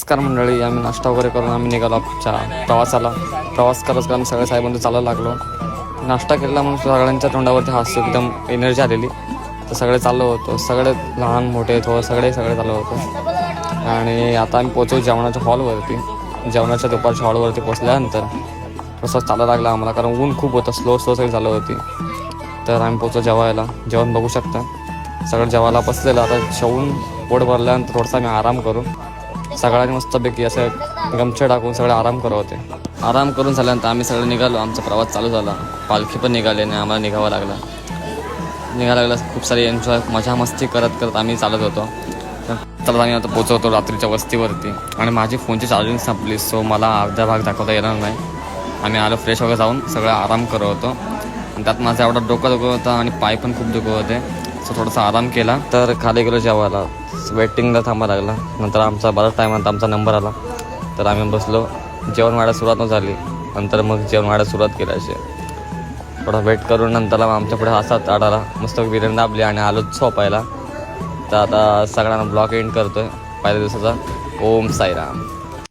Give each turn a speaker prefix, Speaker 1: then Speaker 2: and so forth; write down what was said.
Speaker 1: नमस्कार मंडळी, आम्ही नाश्ता वगैरे करून आम्ही निघालो आमच्या प्रवासाला. प्रवास करत आम्ही सगळे साहेबांचं चालायला लागलो. नाश्ता केला म्हणून सगळ्यांच्या तोंडावरती हास्य, एकदम एनर्जी आलेली. तर सगळे चाललो होतो, सगळे लहान मोठे थोडं सगळे चाललो होतो. आणि आता आम्ही पोचलो जेवणाच्या हॉलवरती. जेवणाच्या दुपारच्या हॉलवरती पोचल्यानंतर तसं चालायला लागला आम्हाला, कारण ऊन खूप होतं, स्लो सगळी चालू होती. तर आम्ही पोचलो जेवायला. जेवण बघू शकता, सगळं जेवायला बसलेलं. आता जेवून पोट भरल्यानंतर थोडासा आम्ही आराम करू. सगळ्यांनी मस्तपैकी असं गमछे टाकून सगळे आराम करत होते. आराम करून झाल्यानंतर आम्ही सगळे निघालो. आमचा प्रवास चालू झाला. पालखी पण निघाली आणि आम्हाला निघावं लागला. खूप सारी एन्जॉय, मजा मस्ती करत करत आम्ही चालत होतो. तर आम्ही आता पोचवतो रात्रीच्या वस्तीवरती. आणि माझी फोनची चार्जिंग संपली, सो मला अर्धा भाग दाखवता येणार नाही. आम्ही आलो फ्रेश वगैरे जाऊन सगळं आराम करत होतो. आणि त्यात माझा एवढा डोकं दुखत होता आणि पाय पण खूप दुखत होते. सो थोडासा आराम केला. तर खाली गेलो जेवायला. वेटिंगला थांबायला लागला. नंतर आमचा बराच टायमानंतर आमचा नंबर आला. तर आम्ही बसलो. जेवण वाढायला सुरुवात झाली. नंतर मग जेवण वाढायला सुरुवात केली. असे थोडा वेट करून नंतर आमच्या पुढे हातात आडाला मस्त बिर्याणी दाबली आणि आलो झोपायला. तर आता सगळ्यांना ब्लॉग एंड करतो आहे पहिल्या दिवसाचा. ओम साईराम.